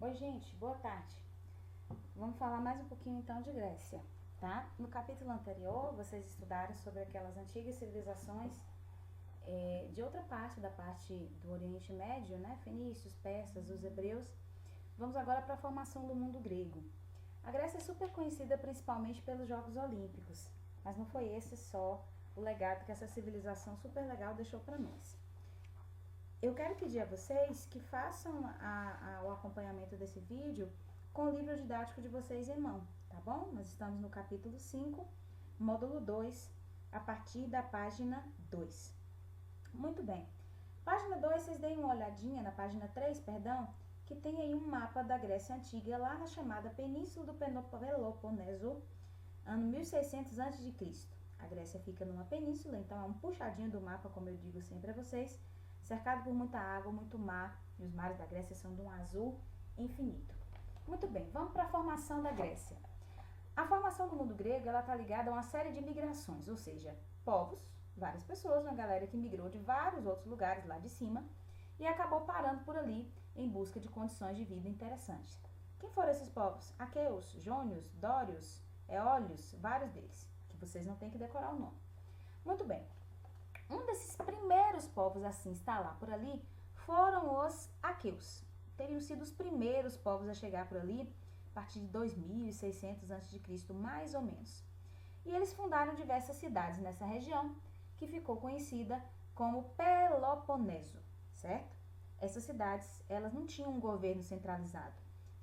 Oi, gente, boa tarde. Vamos falar mais um pouquinho então de Grécia, tá? No capítulo anterior, vocês estudaram sobre aquelas antigas civilizações de outra parte, da parte do Oriente Médio, né? Fenícios, persas, os hebreus. Vamos agora para a formação do mundo grego. A Grécia é super conhecida principalmente pelos Jogos Olímpicos, mas não foi esse só o legado que essa civilização super legal deixou para nós. Eu quero pedir a vocês que façam o acompanhamento desse vídeo com o livro didático de vocês em mão, tá bom? Nós estamos no capítulo 5, módulo 2, a partir da página 2. Muito bem. Página 2, vocês deem uma olhadinha, na página 3, perdão, que tem aí um mapa da Grécia Antiga, lá na chamada Península do Peloponeso, ano 1600 a.C. A Grécia fica numa península, então é um puxadinho do mapa, como eu digo sempre a vocês, cercado por muita água, muito mar, e os mares da Grécia são de um azul infinito. Muito bem, vamos para a formação da Grécia. A formação do mundo grego, ela está ligada a uma série de migrações, ou seja, povos, várias pessoas, uma galera que migrou de vários outros lugares lá de cima e acabou parando por ali em busca de condições de vida interessantes. Quem foram esses povos? Aqueus, Jônios, Dórios, Eólios, vários deles, que vocês não têm que decorar o nome. Muito bem. Um desses primeiros povos a se instalar por ali foram os aqueus. Teriam sido os primeiros povos a chegar por ali a partir de 2600 a.C., mais ou menos. E eles fundaram diversas cidades nessa região, que ficou conhecida como Peloponeso, certo? Essas cidades, elas não tinham um governo centralizado.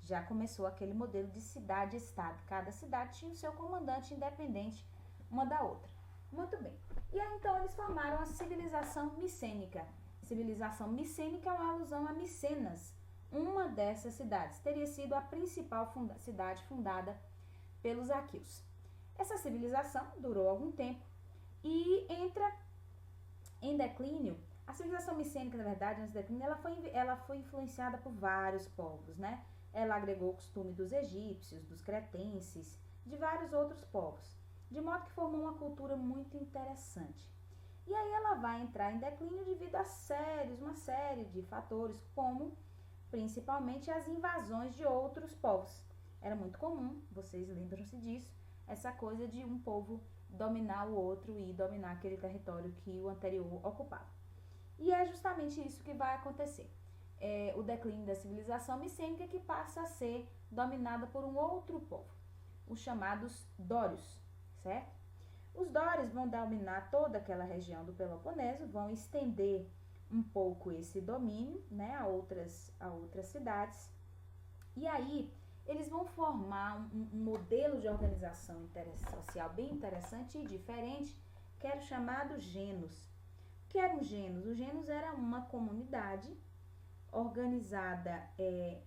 Já começou aquele modelo de cidade-estado. Cada cidade tinha o seu comandante independente uma da outra. Muito bem. E aí, então, eles formaram a civilização micênica. Civilização micênica é uma alusão a Micenas, uma dessas cidades. Teria sido a principal cidade fundada pelos aqueus. Essa civilização durou algum tempo e entra em declínio. A civilização micênica, na verdade, antes do declínio, ela foi influenciada por vários povos, né? Ela agregou o costume dos egípcios, dos cretenses, de vários outros povos, de modo que formou uma cultura muito interessante. E aí ela vai entrar em declínio devido a uma série de fatores, como principalmente as invasões de outros povos. Era muito comum, vocês lembram-se disso, essa coisa de um povo dominar o outro e dominar aquele território que o anterior ocupava. E é justamente isso que vai acontecer. O declínio da civilização micênica, que passa a ser dominada por um outro povo, os chamados dórios, certo? Os dórios vão dominar toda aquela região do Peloponeso, vão estender um pouco esse domínio, né, a outras cidades. E aí eles vão formar um modelo de organização social bem interessante e diferente, que era o chamado genus. O que era um genus? O genus era uma comunidade organizada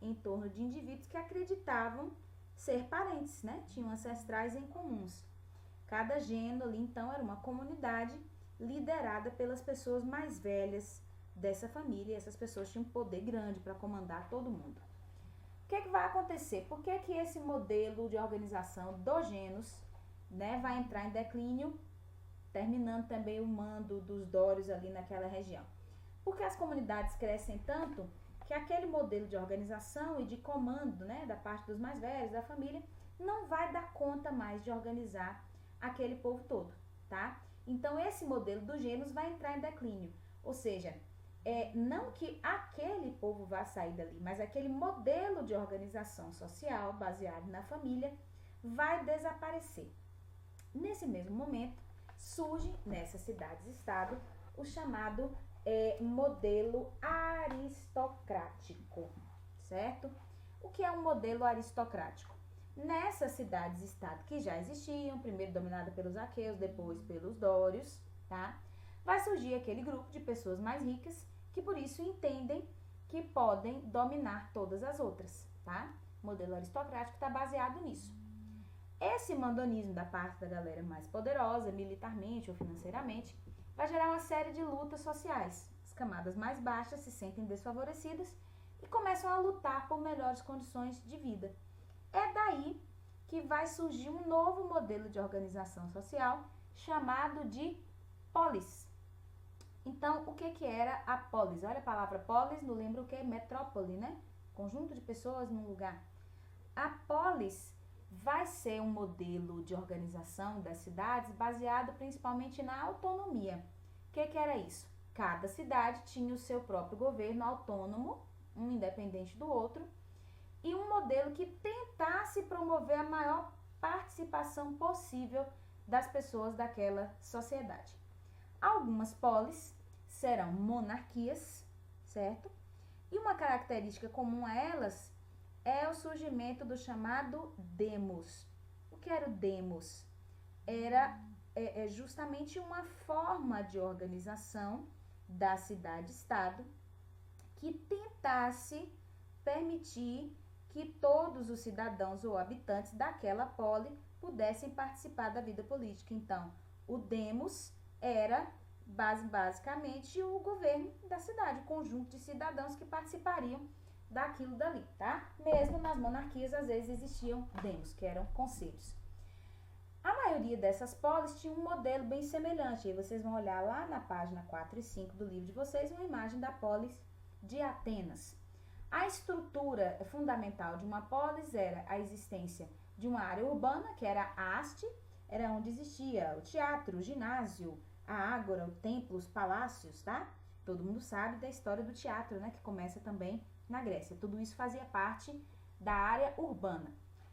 em torno de indivíduos que acreditavam ser parentes, né? Tinham ancestrais em comuns. Cada gênero ali, então, era uma comunidade liderada pelas pessoas mais velhas dessa família. E essas pessoas tinham um poder grande para comandar todo mundo. O que vai acontecer? Por que esse modelo de organização do genus, né, vai entrar em declínio, terminando também o mando dos dórios ali naquela região? Porque as comunidades crescem tanto que aquele modelo de organização e de comando, né, da parte dos mais velhos, da família, não vai dar conta mais de organizar aquele povo todo, tá? Então, esse modelo do genus vai entrar em declínio. Ou seja, não que aquele povo vá sair dali, mas aquele modelo de organização social baseado na família vai desaparecer. Nesse mesmo momento, surge nessas cidades-estado o chamado modelo aristocrático, certo? O que é um modelo aristocrático? Nessas cidades-estado que já existiam, primeiro dominada pelos aqueus, depois pelos dórios, tá? Vai surgir aquele grupo de pessoas mais ricas que por isso entendem que podem dominar todas as outras, tá? O modelo aristocrático está baseado nisso. Esse mandonismo da parte da galera mais poderosa, militarmente ou financeiramente, vai gerar uma série de lutas sociais. As camadas mais baixas se sentem desfavorecidas e começam a lutar por melhores condições de vida. É daí que vai surgir um novo modelo de organização social chamado de polis. Então, o que era a polis? Olha a palavra polis, não lembra o que? Metrópole, né? conjunto de pessoas num lugar. A polis vai ser um modelo de organização das cidades baseado principalmente na autonomia. O que era isso? Cada cidade tinha o seu próprio governo autônomo, um independente do outro, e um modelo que tentasse promover a maior participação possível das pessoas daquela sociedade. Algumas polis serão monarquias, certo? E uma característica comum a elas é o surgimento do chamado demos. O que era o demos? Era justamente uma forma de organização da cidade-estado que tentasse permitir que todos os cidadãos ou habitantes daquela poli pudessem participar da vida política. Então, o demos era basicamente o governo da cidade, o conjunto de cidadãos que participariam daquilo dali, tá? Mesmo nas monarquias, às vezes existiam demos, que eram conselhos. A maioria dessas polis tinha um modelo bem semelhante. Aí vocês vão olhar lá na página 4 e 5 do livro de vocês uma imagem da polis de Atenas. A estrutura fundamental de uma polis era a existência de uma área urbana, que era a haste, era onde existia o teatro, o ginásio, a ágora, o templo, os palácios, tá? Todo mundo sabe da história do teatro, né? Que começa também na Grécia. Tudo isso fazia parte da área urbana.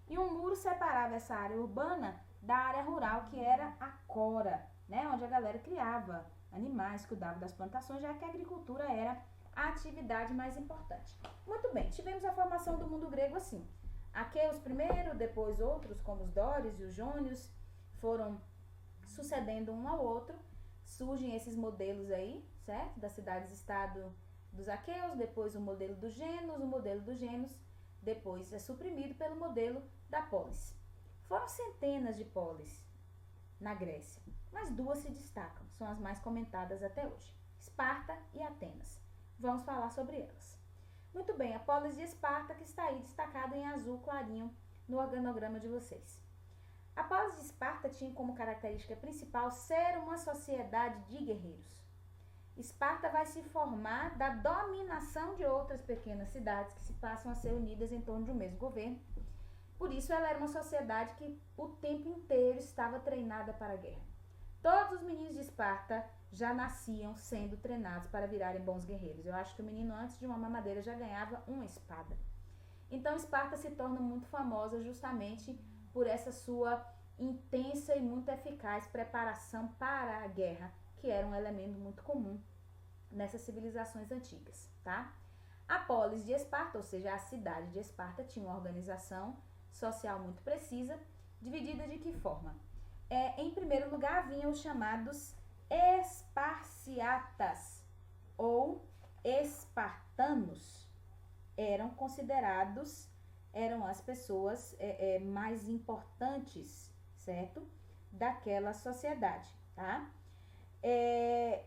E um muro separava essa área urbana da área rural, que era a cora, né? Onde a galera criava animais, cuidava das plantações, já que a agricultura era a atividade mais importante. Muito bem, tivemos a formação do mundo grego assim. Aqueus primeiro, depois outros, como os dórios e os jônios, foram sucedendo um ao outro. Surgem esses modelos aí, certo? Das cidades-estado dos aqueus, depois o modelo dos gênos, o modelo dos gênos, depois é suprimido pelo modelo da polis. Foram centenas de polis na Grécia, mas duas se destacam, são as mais comentadas até hoje, Esparta e Atenas. Vamos falar sobre elas. Muito bem, a polis de Esparta, que está aí destacada em azul clarinho no organograma de vocês. A polis de Esparta tinha como característica principal ser uma sociedade de guerreiros. Esparta vai se formar da dominação de outras pequenas cidades que se passam a ser unidas em torno de um mesmo governo. Por isso, ela era uma sociedade que o tempo inteiro estava treinada para a guerra. Todos os meninos de Esparta já nasciam sendo treinados para virarem bons guerreiros. Eu acho que o menino, antes de uma mamadeira, já ganhava uma espada. Então, Esparta se torna muito famosa justamente por essa sua intensa e muito eficaz preparação para a guerra, que era um elemento muito comum nessas civilizações antigas, tá? A polis de Esparta, ou seja, a cidade de Esparta, tinha uma organização social muito precisa, dividida de que forma? Em primeiro lugar, vinham os chamados esparciatas ou espartanos. Eram as pessoas mais importantes, certo? Daquela sociedade, tá?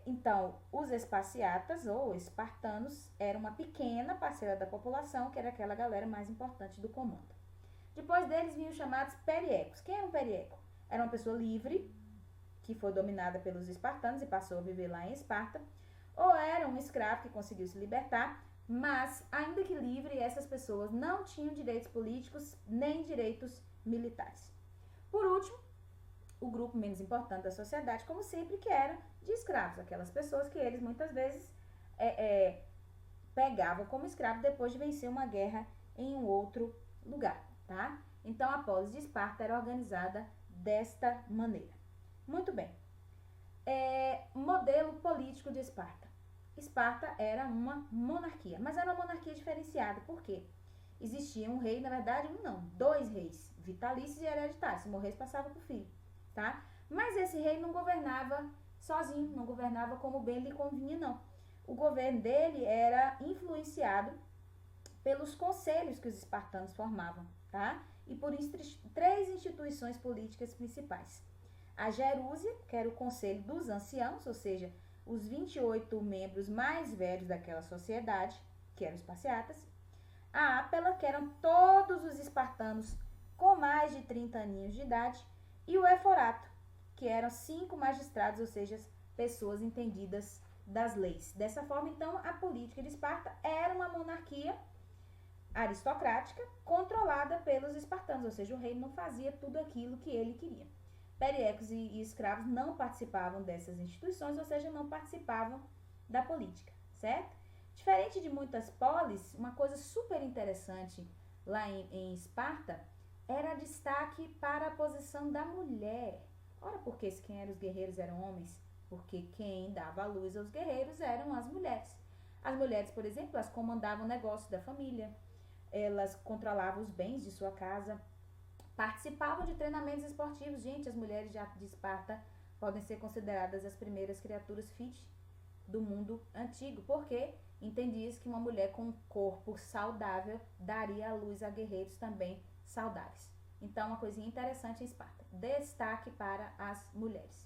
Então, os esparciatas ou espartanos eram uma pequena parcela da população, que era aquela galera mais importante do comando. Depois deles vinham os chamados periecos. Quem era um perieco? Era uma pessoa livre, que foi dominada pelos espartanos e passou a viver lá em Esparta, ou era um escravo que conseguiu se libertar, mas, ainda que livre, essas pessoas não tinham direitos políticos nem direitos militares. Por último, o grupo menos importante da sociedade, como sempre, que era de escravos, aquelas pessoas que eles muitas vezes pegavam como escravo depois de vencer uma guerra em um outro lugar, tá? Então, a polis de Esparta era organizada desta maneira. Muito bem. Modelo político de Esparta. Esparta era uma monarquia, mas era uma monarquia diferenciada. Por quê? Existia um rei, na verdade, dois reis, vitalícios e hereditários. Se morresse, passava para o filho, tá? Mas esse rei não governava sozinho, não governava como bem lhe convinha, não. O governo dele era influenciado pelos conselhos que os espartanos formavam, tá? E por três instituições políticas principais. A Gerúsia, que era o conselho dos anciãos, ou seja, os 28 membros mais velhos daquela sociedade, que eram os esparciatas. A Ápela, que eram todos os espartanos com mais de 30 aninhos de idade. E o Eforato, que eram 5 magistrados, ou seja, pessoas entendidas das leis. Dessa forma, então, a política de Esparta era uma monarquia. aristocrática controlada pelos espartanos, ou seja, o rei não fazia tudo aquilo que ele queria. Periecos e escravos não participavam dessas instituições, ou seja, não participavam da política, certo? Diferente de muitas polis, uma coisa super interessante lá em Esparta era destaque para a posição da mulher. Ora, porque quem eram os guerreiros eram homens? Porque quem dava a luz aos guerreiros eram as mulheres. As mulheres, por exemplo, elas comandavam o negócio da família, elas controlavam os bens de sua casa, participavam de treinamentos esportivos. Gente, as mulheres de Esparta podem ser consideradas as primeiras criaturas fit do mundo antigo, porque entendia-se que uma mulher com um corpo saudável daria a luz a guerreiros também saudáveis. Então, uma coisinha interessante em Esparta. Destaque para as mulheres.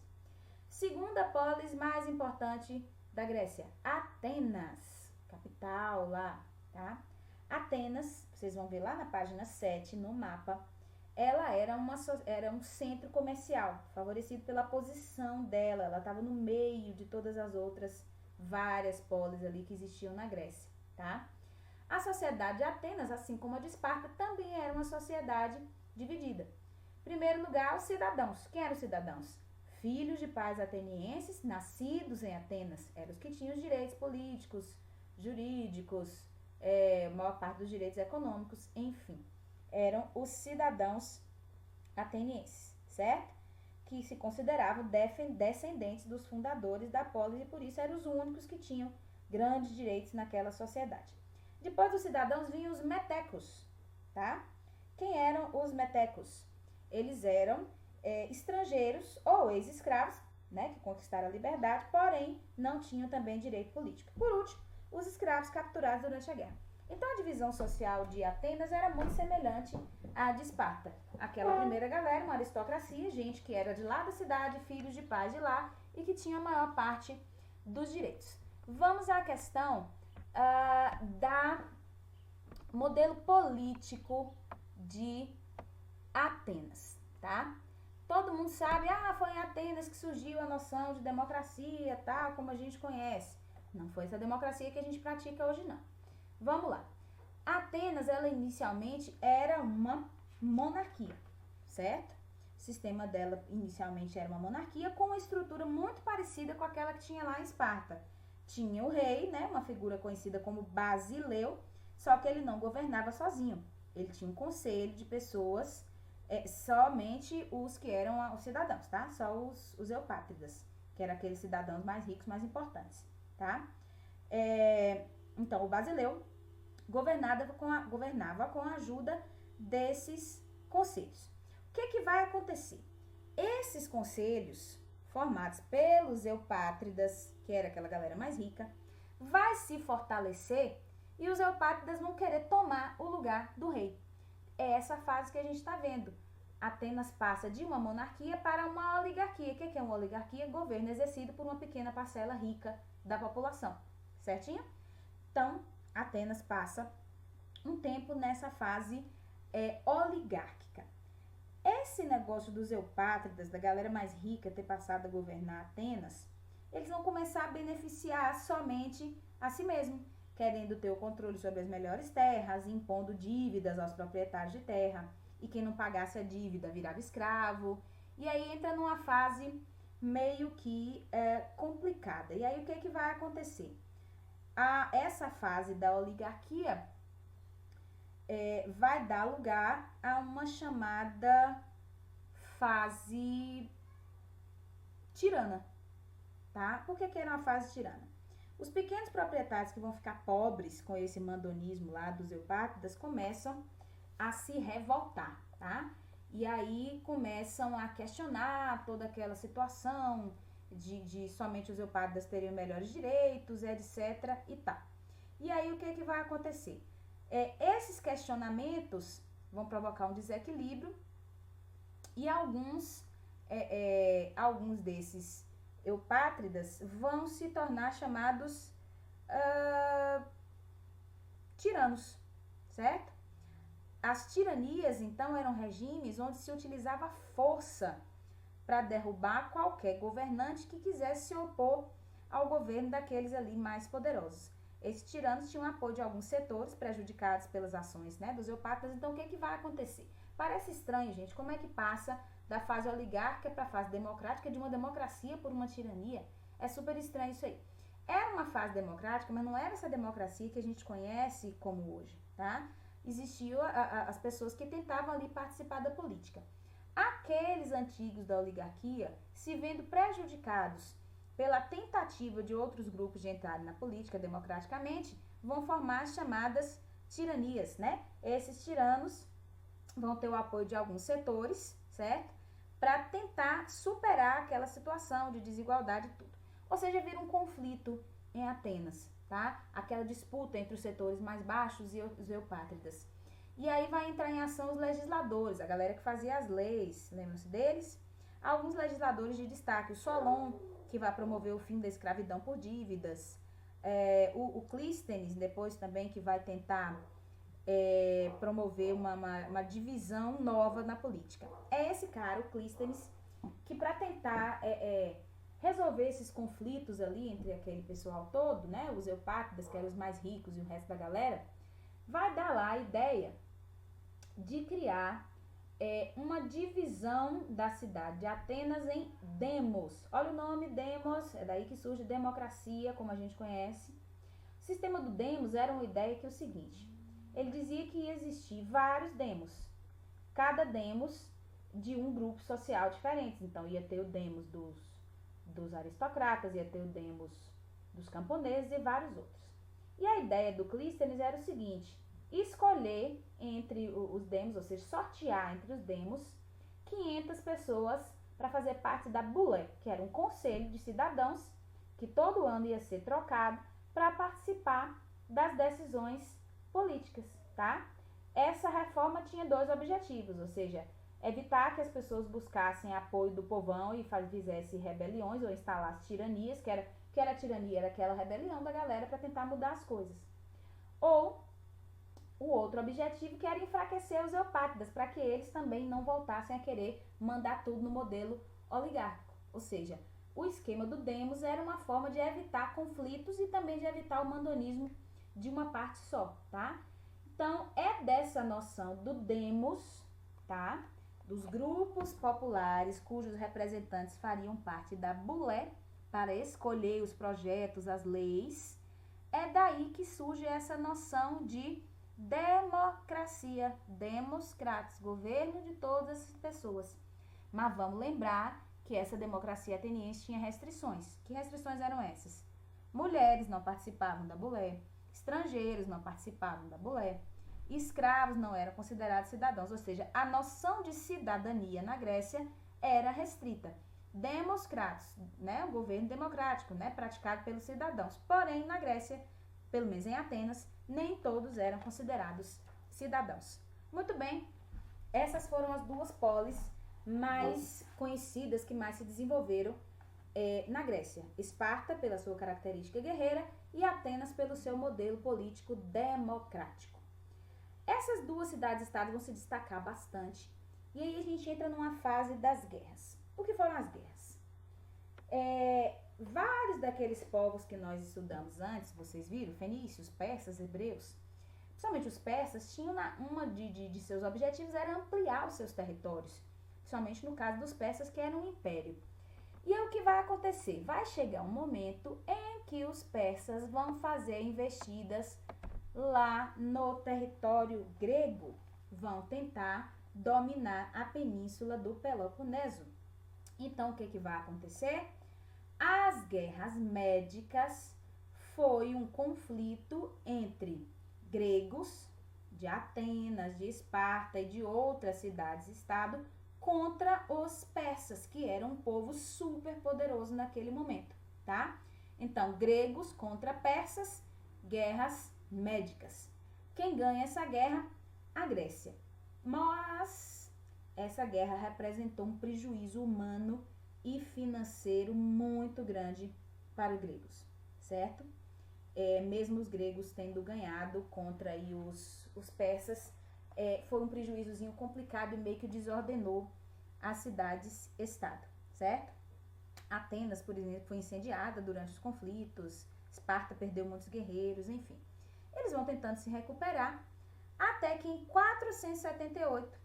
Segunda polis mais importante da Grécia, Atenas, capital lá, tá? Atenas, vocês vão ver lá na página 7, no mapa, ela era um centro comercial, favorecido pela posição dela, ela estava no meio de todas as outras várias polis ali que existiam na Grécia, tá? A sociedade de Atenas, assim como a de Esparta, também era uma sociedade dividida. Em primeiro lugar, os cidadãos. Quem eram os cidadãos? Filhos de pais atenienses, nascidos em Atenas, eram os que tinham os direitos políticos, jurídicos, maior parte dos direitos econômicos, enfim, eram os cidadãos atenienses, certo? Que se consideravam descendentes dos fundadores da polis e por isso eram os únicos que tinham grandes direitos naquela sociedade. Depois dos cidadãos vinham os metecos, tá? Quem eram os metecos? Eles eram estrangeiros ou ex-escravos, né, que conquistaram a liberdade, porém não tinham também direito político. Por último, os escravos capturados durante a guerra. Então a divisão social de Atenas era muito semelhante à de Esparta. Aquela primeira galera, uma aristocracia, gente que era de lá da cidade, filhos de pais de lá e que tinha a maior parte dos direitos. Vamos à questão da modelo político de Atenas, tá? Todo mundo sabe, foi em Atenas que surgiu a noção de democracia, tal, como a gente conhece. Não foi essa democracia que a gente pratica hoje, não. Vamos lá. Atenas, ela inicialmente era uma monarquia, certo? O sistema dela inicialmente era uma monarquia com uma estrutura muito parecida com aquela que tinha lá em Esparta. Tinha o rei, né, uma figura conhecida como Basileu, só que ele não governava sozinho. Ele tinha um conselho de pessoas, somente os que eram os cidadãos, tá? Só os eupátridas, que eram aqueles cidadãos mais ricos, mais importantes, tá? Então, o Basileu governava com a ajuda desses conselhos. O que vai acontecer? Esses conselhos, formados pelos eupátridas, que era aquela galera mais rica, vai se fortalecer e os eupátridas vão querer tomar o lugar do rei. É essa fase que a gente está vendo. Atenas passa de uma monarquia para uma oligarquia. O que é uma oligarquia? Governo exercido por uma pequena parcela rica da população. Certinho? Então, Atenas passa um tempo nessa fase oligárquica. Esse negócio dos eupátridas, da galera mais rica ter passado a governar Atenas, eles vão começar a beneficiar somente a si mesmo, querendo ter o controle sobre as melhores terras, impondo dívidas aos proprietários de terra, e quem não pagasse a dívida virava escravo, e aí entra numa fase meio que complicada. E aí o que vai acontecer? Essa fase da oligarquia vai dar lugar a uma chamada fase tirana, tá? Por que era uma fase tirana? Os pequenos proprietários que vão ficar pobres com esse mandonismo lá dos eupátridas começam a se revoltar, tá? E aí começam a questionar toda aquela situação de somente os eupátridas teriam melhores direitos, etc. e tal. E aí o que vai acontecer? Esses questionamentos vão provocar um desequilíbrio e alguns desses eupátridas vão se tornar chamados tiranos, certo? As tiranias, então, eram regimes onde se utilizava força para derrubar qualquer governante que quisesse se opor ao governo daqueles ali mais poderosos. Esses tiranos tinham apoio de alguns setores prejudicados pelas ações, né, dos eupátridas. Então, o que vai acontecer? Parece estranho, gente, como é que passa da fase oligárquica para a fase democrática, de uma democracia por uma tirania. É super estranho isso aí. Era uma fase democrática, mas não era essa democracia que a gente conhece como hoje, tá? Existiam as pessoas que tentavam ali participar da política. Aqueles antigos da oligarquia, se vendo prejudicados pela tentativa de outros grupos de entrarem na política democraticamente, vão formar as chamadas tiranias, né? Esses tiranos vão ter o apoio de alguns setores, certo? Para tentar superar aquela situação de desigualdade e tudo. Ou seja, vira um conflito em Atenas, tá? Aquela disputa entre os setores mais baixos e os eupátridas. E aí vai entrar em ação os legisladores, a galera que fazia as leis, lembram-se deles? Alguns legisladores de destaque, o Solon, que vai promover o fim da escravidão por dívidas, o Clístenes, depois também, que vai tentar promover uma divisão nova na política. É esse cara, o Clístenes, que para tentar resolver esses conflitos ali entre aquele pessoal todo, né, os eupátridas, que eram os mais ricos, e o resto da galera, vai dar lá a ideia de criar uma divisão da cidade de Atenas em demos. Olha o nome, demos, é daí que surge democracia, como a gente conhece. O sistema do demos era uma ideia que é o seguinte: ele dizia que ia existir vários demos, cada demos de um grupo social diferente. Então ia ter o demos dos aristocratas, ia ter o demos dos camponeses e vários outros. E a ideia do Clístenes era o seguinte: escolher entre os demos, ou seja, sortear entre os demos 500 pessoas para fazer parte da Bulé, que era um conselho de cidadãos que todo ano ia ser trocado para participar das decisões políticas, tá? Essa reforma tinha dois objetivos, ou seja, evitar que as pessoas buscassem apoio do povão e fizessem rebeliões ou instalassem tiranias, que era a tirania, era aquela rebelião da galera para tentar mudar as coisas. Ou o outro objetivo, que era enfraquecer os eupátridas, para que eles também não voltassem a querer mandar tudo no modelo oligárquico. Ou seja, o esquema do demos era uma forma de evitar conflitos e também de evitar o mandonismo de uma parte só, tá? Então, é dessa noção do demos, tá? Dos grupos populares cujos representantes fariam parte da Bulé para escolher os projetos, as leis. É daí que surge essa noção de democracia, demos kratos, governo de todas as pessoas. Mas vamos lembrar que essa democracia ateniense tinha restrições. Que restrições eram essas? Mulheres não participavam da Bulé, estrangeiros não participavam da Bulé, escravos não eram considerados cidadãos, ou seja, a noção de cidadania na Grécia era restrita. Demos kratos, né, o governo democrático, né, praticado pelos cidadãos. Porém, na Grécia, pelo menos em Atenas, nem todos eram considerados cidadãos. Muito bem, essas foram as duas polis mais conhecidas, que mais se desenvolveram na Grécia. Esparta, pela sua característica guerreira, e Atenas, pelo seu modelo político democrático. Essas duas cidades-estado vão se destacar bastante, e aí a gente entra numa fase das guerras. O que foram as guerras? Vários daqueles povos que nós estudamos antes, vocês viram, fenícios, persas, hebreus, principalmente os persas, tinham uma de seus objetivos era ampliar os seus territórios, principalmente no caso dos persas, que era um império. E aí o que vai acontecer? Vai chegar um momento em que os persas vão fazer investidas lá no território grego, vão tentar dominar a península do Peloponeso. Então, o que vai acontecer? As guerras médicas foi um conflito entre gregos, de Atenas, de Esparta e de outras cidades-estado, contra os persas, que eram um povo super poderoso naquele momento, tá? Então, gregos contra persas, guerras médicas. Quem ganha essa guerra? A Grécia. Mas essa guerra representou um prejuízo humano e financeiro muito grande para os gregos, certo? Mesmo os gregos tendo ganhado contra aí os persas, foi um prejuízozinho complicado e meio que desordenou as cidades-estado, certo? Atenas, por exemplo, foi incendiada durante os conflitos, Esparta perdeu muitos guerreiros, enfim. Eles vão tentando se recuperar, até que em 478,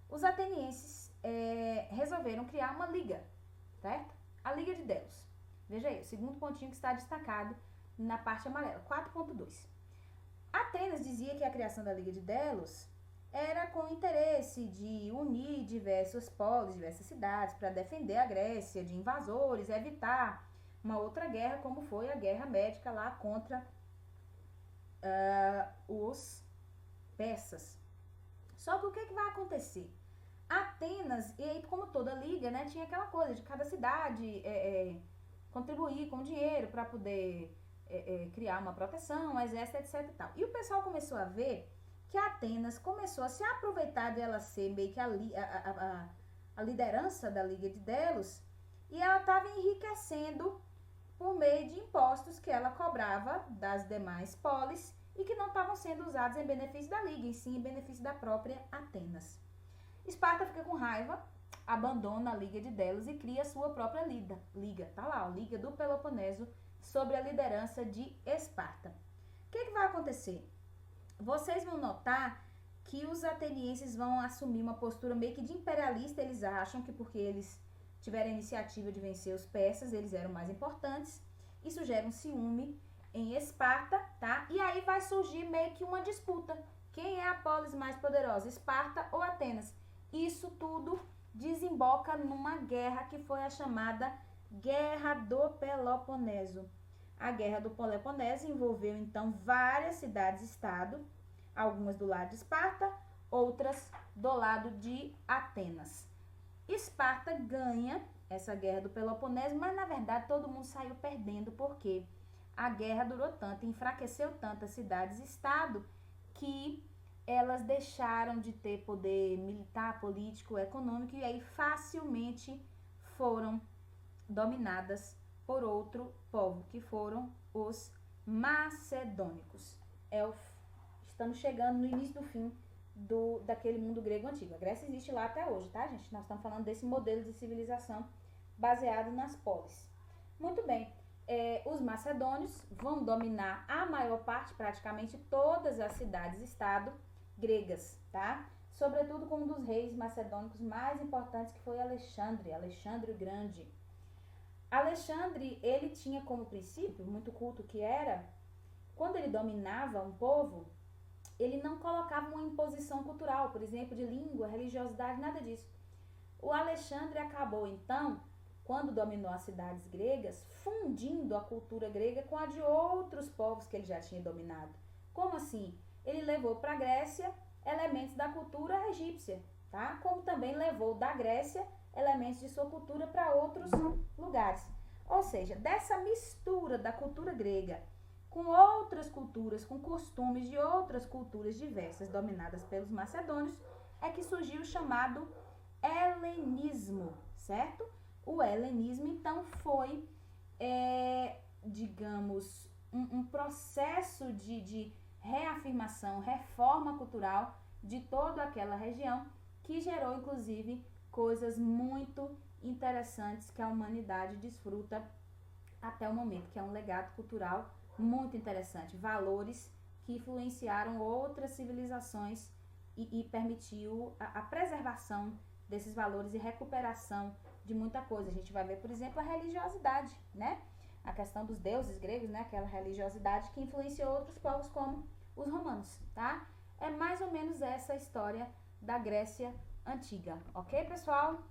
os atenienses resolveram criar uma liga, certo? A Liga de Delos. Veja aí, o segundo pontinho que está destacado na parte amarela, 4.2. Atenas dizia que a criação da Liga de Delos era com o interesse de unir diversos polos, diversas cidades, para defender a Grécia de invasores, evitar uma outra guerra, como foi a Guerra Médica lá contra os persas. Só que o que vai acontecer? Atenas, e aí como toda liga, né, tinha aquela coisa de cada cidade contribuir com dinheiro para poder criar uma proteção, um exército, etc e tal. E o pessoal começou a ver que a Atenas começou a se aproveitar dela ser meio que a liderança da Liga de Delos, e ela estava enriquecendo por meio de impostos que ela cobrava das demais polis e que não estavam sendo usados em benefício da Liga, e sim em benefício da própria Atenas. Esparta fica com raiva, abandona a Liga de Delos e cria a sua própria liga, tá lá, a Liga do Peloponeso, sob a liderança de Esparta. O que vai acontecer? Vocês vão notar que os atenienses vão assumir uma postura meio que de imperialista. Eles acham que porque eles tiveram a iniciativa de vencer os persas, eles eram mais importantes. Isso gera um ciúme em Esparta, tá? E aí vai surgir meio que uma disputa. Quem é a polis mais poderosa, Esparta ou Atenas? Isso tudo desemboca numa guerra que foi a chamada Guerra do Peloponeso. A Guerra do Peloponeso envolveu, então, várias cidades-estado, algumas do lado de Esparta, outras do lado de Atenas. Esparta ganha essa Guerra do Peloponeso, mas, na verdade, todo mundo saiu perdendo, porque a guerra durou tanto, enfraqueceu tanto as cidades-estado, que elas deixaram de ter poder militar, político, econômico, e aí facilmente foram dominadas por outro povo, que foram os macedônicos. Estamos chegando no início do fim daquele mundo grego antigo. A Grécia existe lá até hoje, tá, gente? Nós estamos falando desse modelo de civilização baseado nas polis. Muito bem, os macedônios vão dominar a maior parte, praticamente todas as cidades-estado gregas, tá? Sobretudo com um dos reis macedônicos mais importantes, que foi Alexandre o Grande. Alexandre, ele tinha como princípio, muito culto que era, quando ele dominava um povo, ele não colocava uma imposição cultural, por exemplo, de língua, religiosidade, nada disso. O Alexandre acabou, então, quando dominou as cidades gregas, fundindo a cultura grega com a de outros povos que ele já tinha dominado. Como assim? Ele levou para a Grécia elementos da cultura egípcia, tá? Como também levou da Grécia elementos de sua cultura para outros lugares. Ou seja, dessa mistura da cultura grega com outras culturas, com costumes de outras culturas diversas dominadas pelos macedônios, é que surgiu o chamado helenismo, certo? O helenismo, então, foi, digamos, um processo de reafirmação, reforma cultural de toda aquela região, que gerou, inclusive, coisas muito interessantes que a humanidade desfruta até o momento, que é um legado cultural muito interessante, valores que influenciaram outras civilizações e permitiu a preservação desses valores e recuperação de muita coisa. A gente vai ver, por exemplo, a religiosidade, né? A questão dos deuses gregos, né? Aquela religiosidade que influenciou outros povos como os romanos, tá? É mais ou menos essa a história da Grécia Antiga, ok, pessoal?